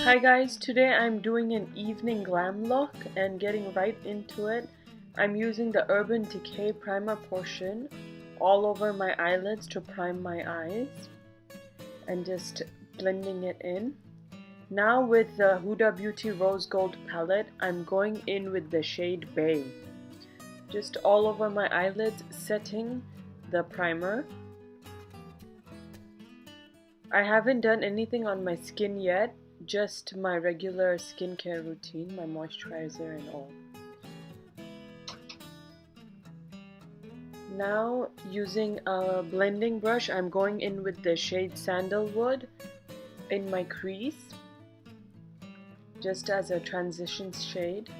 Hi guys, today I'm doing an evening glam look and getting right into it. I'm using the Urban Decay primer portion all over my eyelids to prime my eyes and just blending it in. Now with the Huda Beauty Rose Gold palette, I'm going in with the shade Bay. Just all over my eyelids, setting the primer. I haven't done anything on my skin yet, just my regular skincare routine, my moisturizer and all. Now using a blending brush, I'm going in with the shade Sandalwood in my crease, just as a transition shade.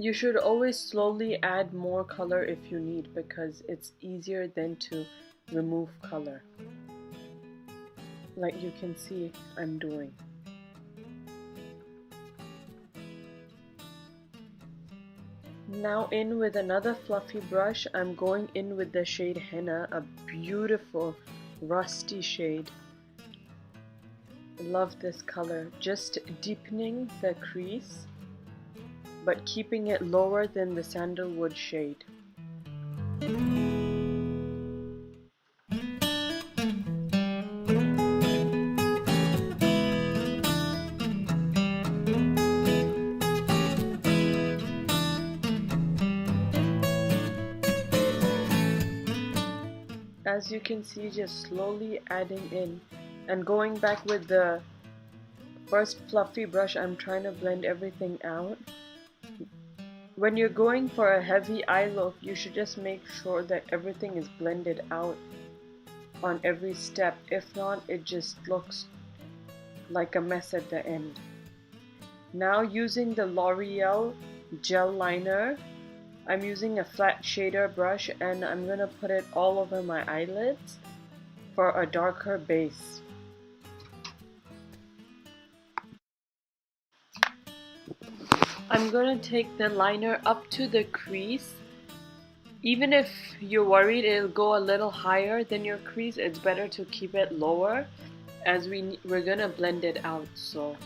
You should always slowly add more color if you need, because it's easier than to remove color, like you can see I'm doing. Now in with another fluffy brush, I'm going in with the shade Henna, a beautiful rusty shade. I love this color, just deepening the crease but keeping it lower than the sandalwood shade. As you can see, just slowly adding in and going back with the first fluffy brush, I'm trying to blend everything out. When you're going for a heavy eye look, you should just make sure that everything is blended out on every step. If not, it just looks like a mess at the end. Now using the L'Oreal gel liner, I'm using a flat shader brush and I'm gonna put it all over my eyelids for a darker base. I'm gonna take the liner up to the crease. Even if you're worried it'll go a little higher than your crease, it's better to keep it lower as we're gonna blend it out. So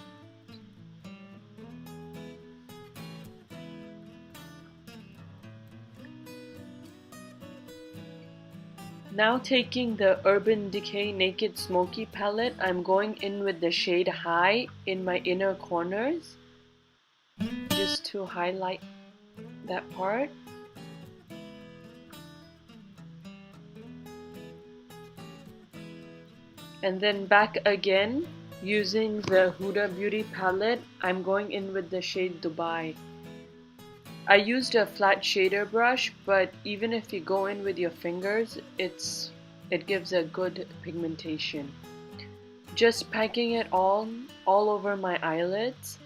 now taking the Urban Decay Naked Smoky palette, I'm going in with the shade High in my inner corners, just to highlight that part. And then back again, using the Huda Beauty palette, I'm going in with the shade Dubai. I used a flat shader brush, but even if you go in with your fingers, it gives a good pigmentation. Just packing it all over my eyelids.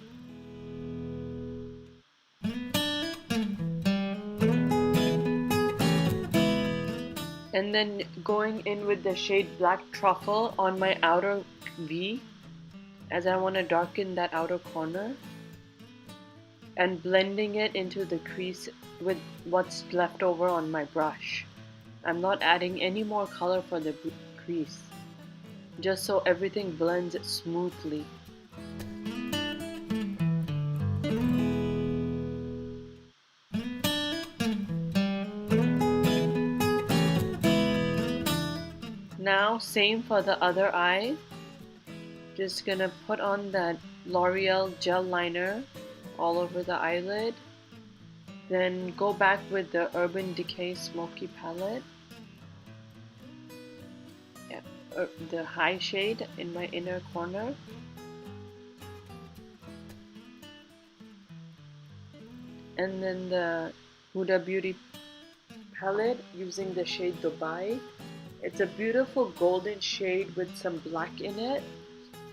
And then going in with the shade Black Truffle on my outer V, as I want to darken that outer corner, and blending it into the crease with what's left over on my brush. I'm not adding any more color for the crease, just so everything blends smoothly. Now same for the other eye. Just gonna put on that L'Oreal gel liner all over the eyelid. Then go back with the Urban Decay Smoky palette. The high shade in my inner corner. And then the Huda Beauty palette using the shade Dubai. It's a beautiful golden shade with some black in it.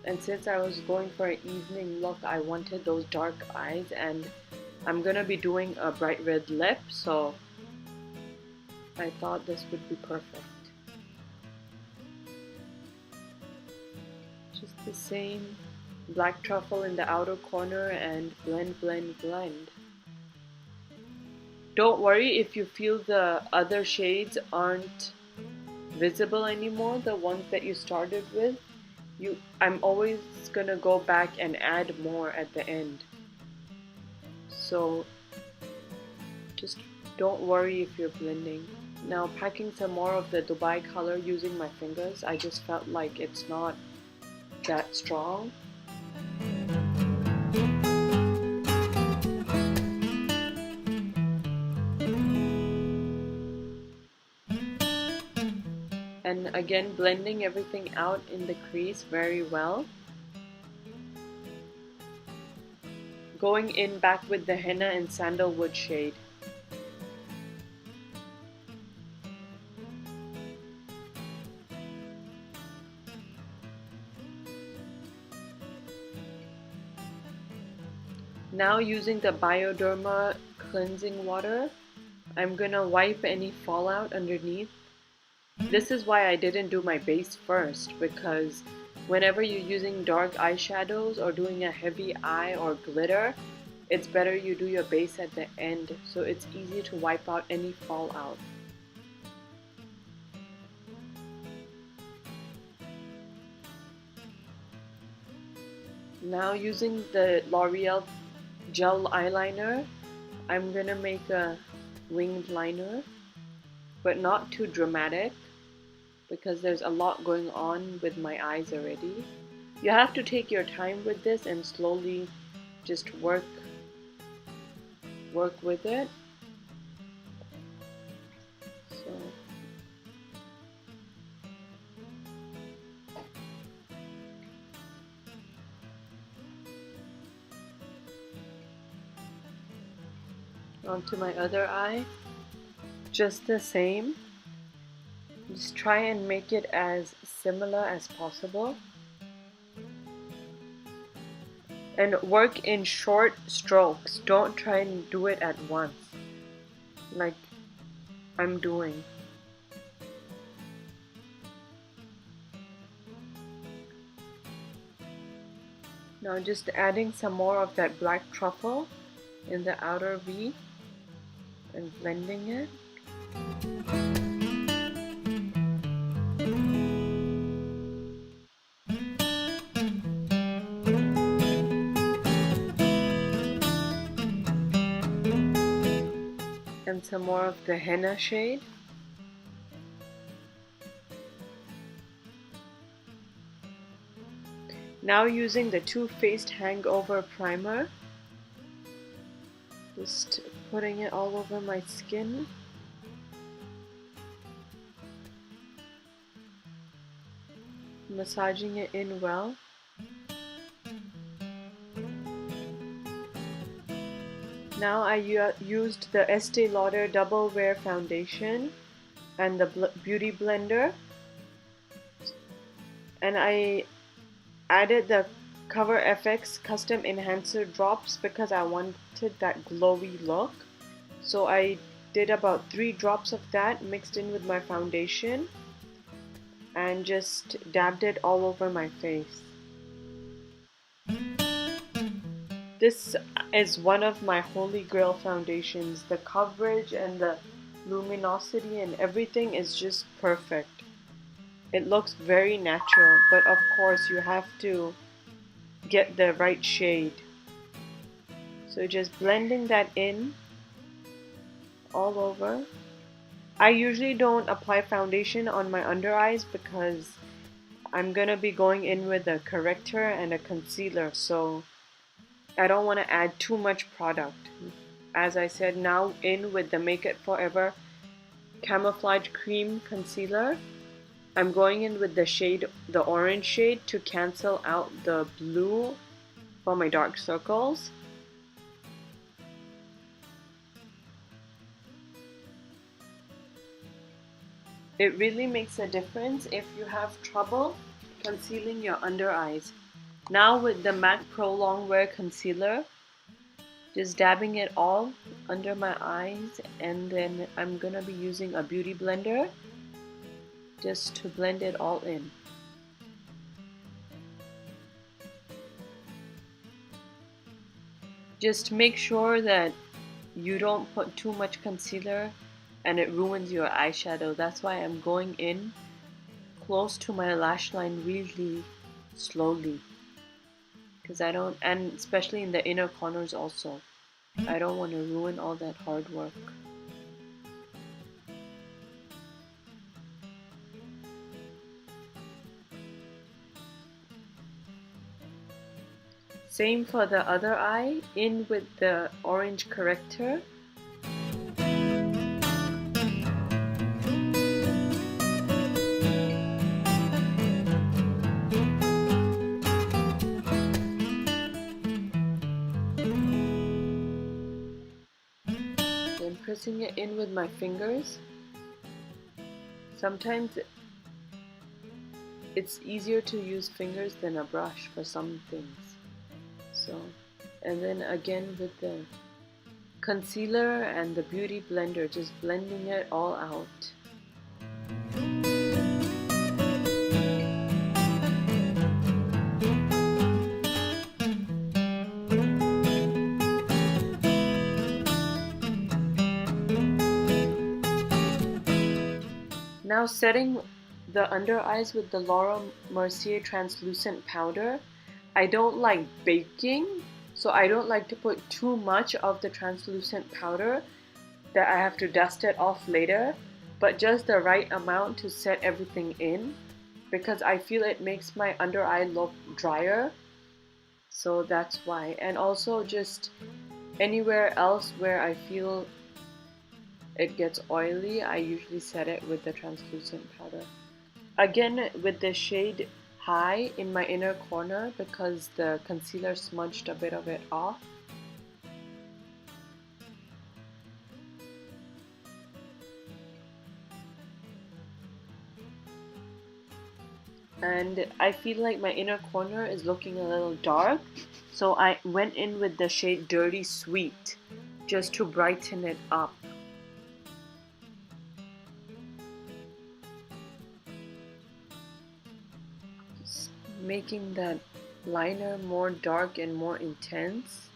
And since I was going for an evening look, I wanted those dark eyes, and I'm gonna be doing a bright red lip, so I thought this would be perfect. Just the same Black Truffle in the outer corner and blend, blend, blend. Don't worry if you feel the other shades aren't visible anymore, the ones that you started with. I'm always gonna go back and add more at the end. So just don't worry if you're blending. Now packing some more of the Dubai color using my fingers. I just felt like it's not that strong. And again, blending everything out in the crease very well. Going in back with the henna and sandalwood shade. Now using the Bioderma cleansing water, I'm gonna wipe any fallout underneath. This is why I didn't do my base first, because whenever you're using dark eyeshadows or doing a heavy eye or glitter, it's better you do your base at the end so it's easy to wipe out any fallout. Now using the L'Oreal gel eyeliner, I'm gonna make a winged liner, but not too dramatic because there's a lot going on with my eyes already. You have to take your time with this and slowly just work with it. So onto my other eye, just the same. Just try and make it as similar as possible. And work in short strokes. Don't try and do it at once, like I'm doing. Now just adding some more of that black truffle in the outer V and blending it. And some more of the henna shade. Now using the Too Faced Hangover Primer, just putting it all over my skin. Massaging it in well. Now I used the Estee Lauder Double Wear Foundation and the Beauty Blender, and I added the Cover FX Custom Enhancer drops because I wanted that glowy look. So I did about 3 drops of that mixed in with my foundation and just dabbed it all over my face. This is one of my holy grail foundations. The coverage and the luminosity and everything is just perfect. It looks very natural, but of course you have to get the right shade. So just blending that in all over. I usually don't apply foundation on my under eyes because I'm gonna be going in with a corrector and a concealer, so I don't want to add too much product. As I said, now in with the Make It Forever Camouflage Cream Concealer. I'm going in with the shade, the orange shade, to cancel out the blue for my dark circles. It really makes a difference if you have trouble concealing your under eyes. Now with the MAC Pro Longwear Concealer, just dabbing it all under my eyes, and then I'm gonna be using a beauty blender just to blend it all in. Just make sure that you don't put too much concealer and it ruins your eyeshadow. That's why I'm going in close to my lash line really slowly, because I don't, and especially in the inner corners also, I don't want to ruin all that hard work. Same for the other eye, in with the orange corrector. Then pressing it in with my fingers. Sometimes it's easier to use fingers than a brush for some things. So, and then again with the concealer and the beauty blender, just blending it all out. Now setting the under eyes with the Laura Mercier translucent powder. I don't like baking, so I don't like to put too much of the translucent powder that I have to dust it off later, but just the right amount to set everything in, because I feel it makes my under eye look drier. So that's why. And also just anywhere else where I feel it gets oily, I usually set it with the translucent powder. Again with the shade High in my inner corner because the concealer smudged a bit of it off. And I feel like my inner corner is looking a little dark, so I went in with the shade Dirty Sweet just to brighten it up. Just making that liner more dark and more intense,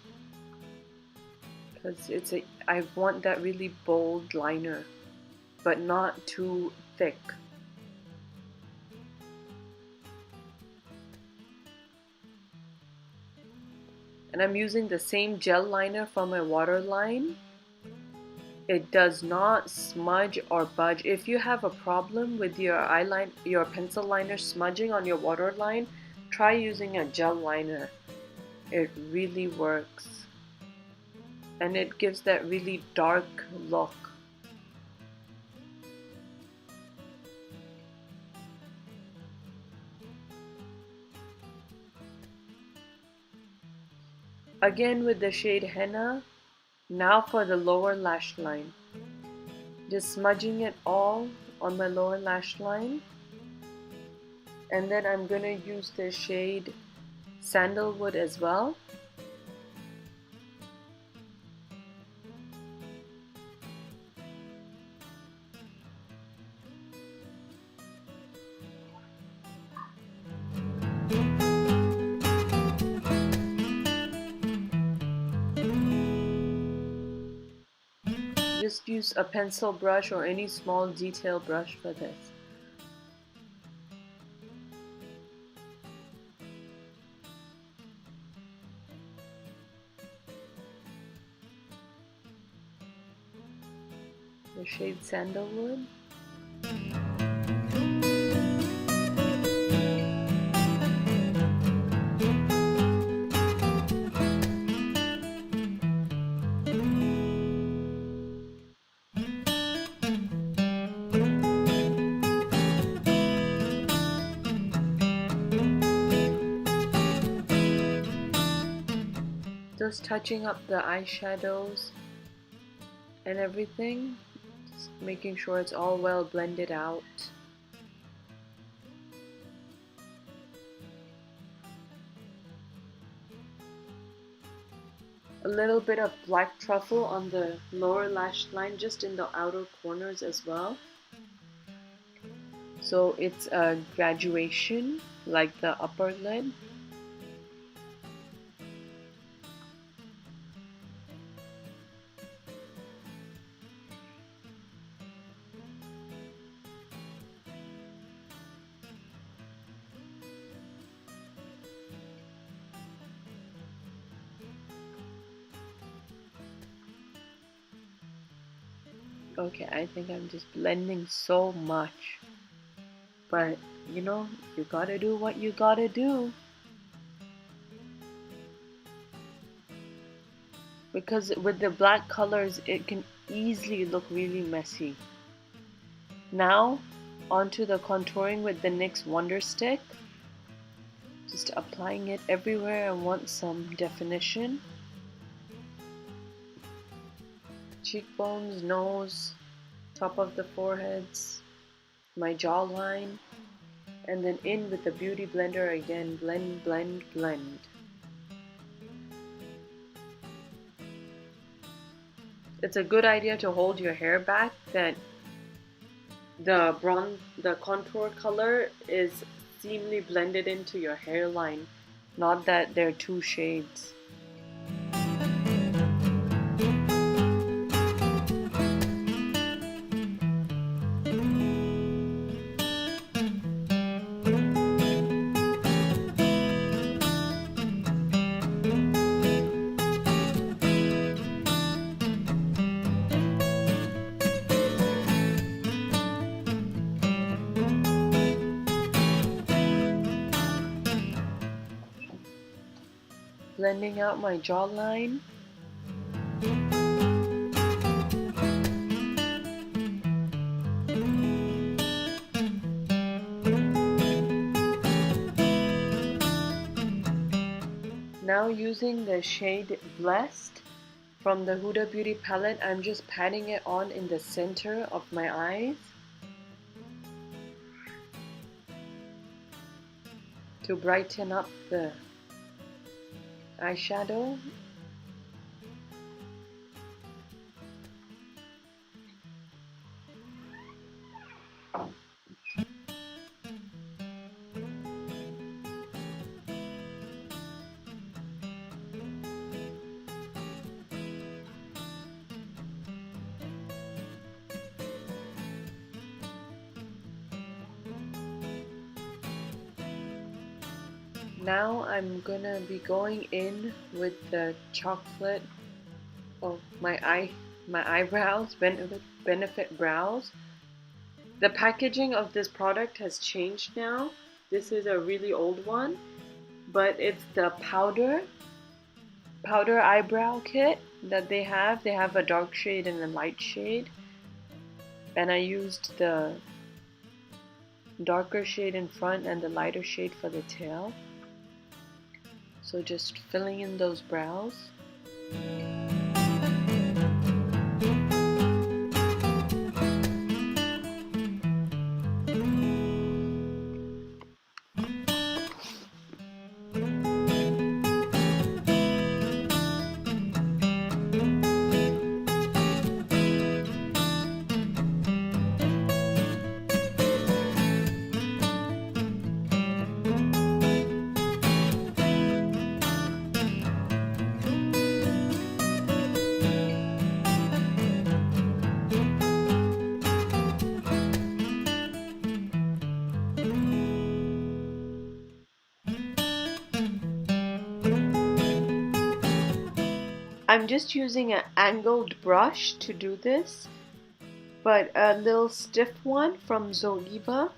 because I want that really bold liner, but not too thick. And I'm using the same gel liner from my waterline. It does not smudge or budge. If you have a problem with your pencil liner smudging on your waterline, try using a gel liner. It really works. And it gives that really dark look. Again with the shade Henna. Now for the lower lash line. Just smudging it all on my lower lash line. And then I'm going to use the shade Sandalwood as well. Just use a pencil brush or any small detail brush for this. The shade Sandalwood. Just touching up the eyeshadows and everything, just making sure it's all well blended out. A little bit of black truffle on the lower lash line, just in the outer corners as well. So it's a graduation like the upper lid. Okay, I think I'm just blending so much. But, you know, you gotta do what you gotta do. Because with the black colors, it can easily look really messy. Now, onto the contouring with the NYX Wonder Stick. Just applying it everywhere I want some definition. Cheekbones, nose, top of the foreheads, my jawline, and then in with the Beauty Blender again, blend, blend, blend. It's a good idea to hold your hair back, that the contour color is seamlessly blended into your hairline, not that they're two shades. Blending out my jawline. Now using the shade Blessed from the Huda Beauty palette, I'm just patting it on in the center of my eyes to brighten up the eyeshadow. Now I'm gonna be going in with the chocolate of my eyebrows, Benefit Brows. The packaging of this product has changed now. This is a really old one, but it's the powder eyebrow kit that they have. They have a dark shade and a light shade, and I used the darker shade in front and the lighter shade for the tail. So just filling in those brows. I'm just using an angled brush to do this, but a little stiff one from Zoeva.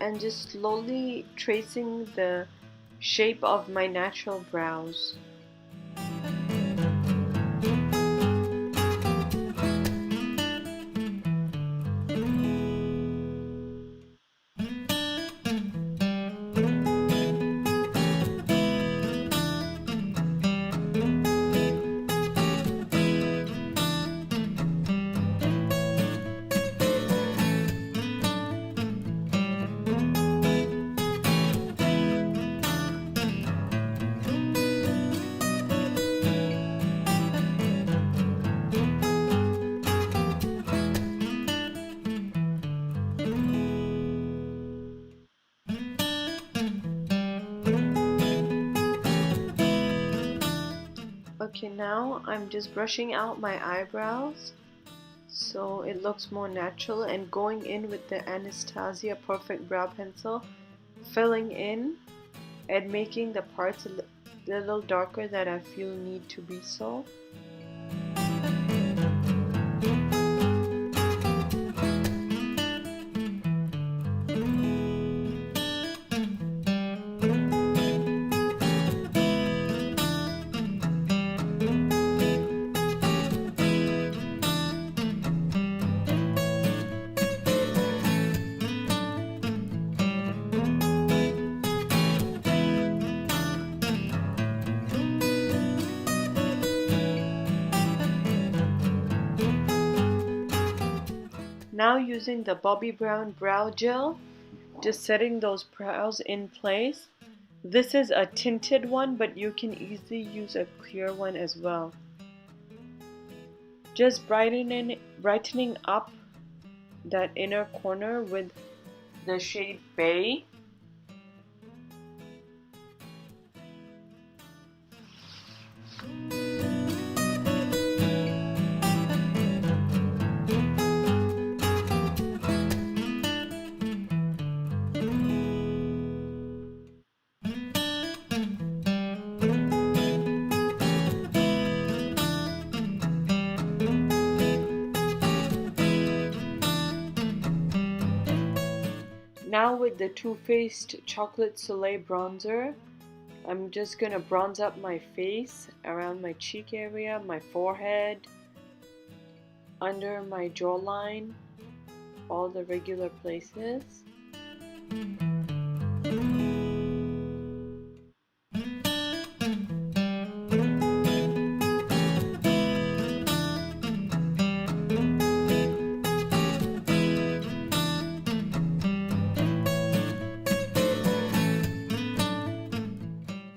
And just slowly tracing the shape of my natural brows. Okay, now I'm just brushing out my eyebrows so it looks more natural, and going in with the Anastasia Perfect Brow Pencil, filling in and making the parts a little darker that I feel need to be so. Now using the Bobbi Brown brow gel, just setting those brows in place. This is a tinted one, but you can easily use a clear one as well. Just brightening up that inner corner with the shade Bay. Now with the Too Faced Chocolate Soleil bronzer, I'm just gonna bronze up my face, around my cheek area, my forehead, under my jawline, all the regular places.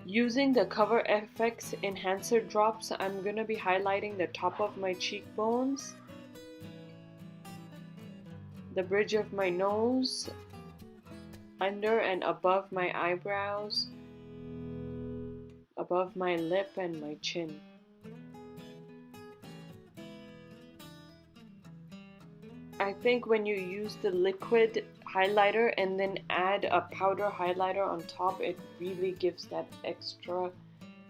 Using the Cover FX Enhancer drops, I'm going to be highlighting the top of my cheekbones, the bridge of my nose, under and above my eyebrows, above my lip and my chin. I think when you use the liquid highlighter and then add a powder highlighter on top, it really gives that extra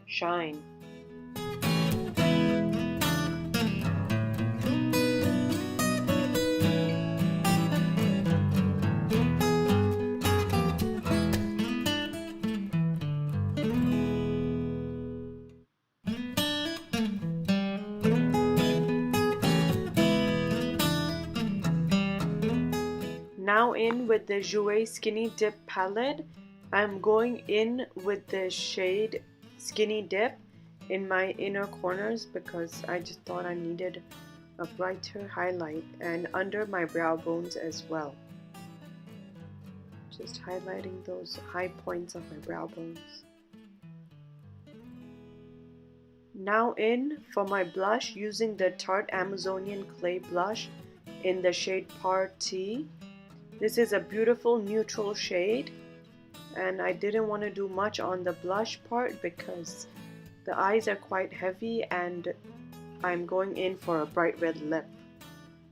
shine. Now in with the Jouer Skinny Dip palette, I'm going in with the shade Skinny Dip in my inner corners because I just thought I needed a brighter highlight, and under my brow bones as well. Just highlighting those high points of my brow bones. Now in for my blush, using the Tarte Amazonian Clay blush in the shade Party. This is a beautiful neutral shade, and I didn't want to do much on the blush part because the eyes are quite heavy and I'm going in for a bright red lip.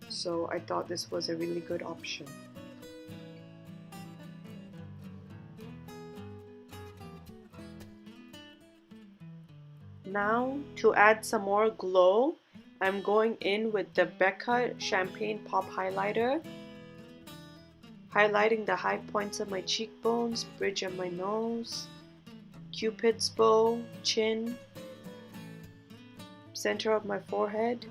So I thought this was a really good option. Now to add some more glow, I'm going in with the Becca Champagne Pop Highlighter, highlighting the high points of my cheekbones, bridge of my nose, Cupid's bow, chin, center of my forehead.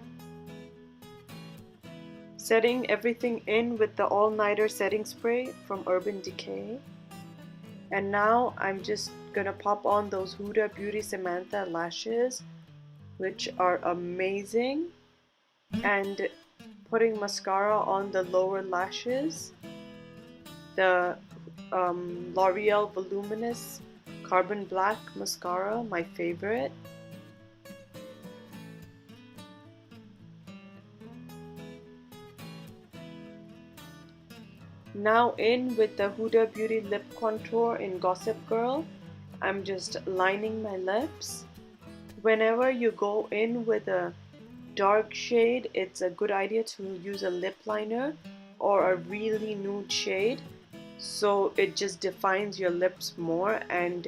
Setting everything in with the all-nighter setting spray from Urban Decay. And now I'm just gonna pop on those Huda Beauty Samantha lashes, which are amazing, and putting mascara on the lower lashes. The L'Oreal Voluminous Carbon Black Mascara, my favorite. Now in with the Huda Beauty Lip Contour in Gossip Girl, I'm just lining my lips. Whenever you go in with a dark shade, it's a good idea to use a lip liner or a really nude shade, so it just defines your lips more and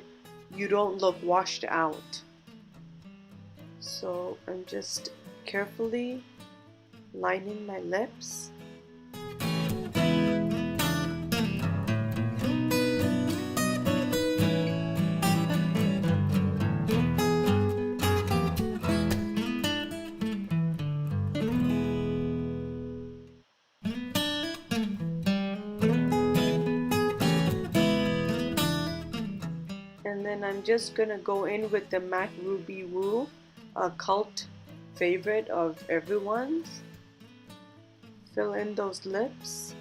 you don't look washed out. So I'm just carefully lining my lips. And then I'm just gonna go in with the MAC Ruby Woo, a cult favorite of everyone's. Fill in those lips.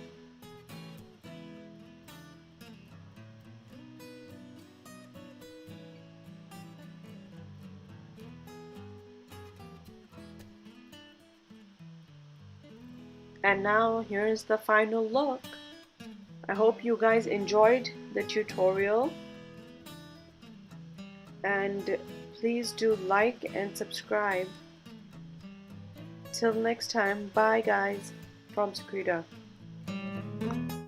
And now here's the final look. I hope you guys enjoyed the tutorial, and please do like and subscribe. Till next time, bye guys from Sukrita.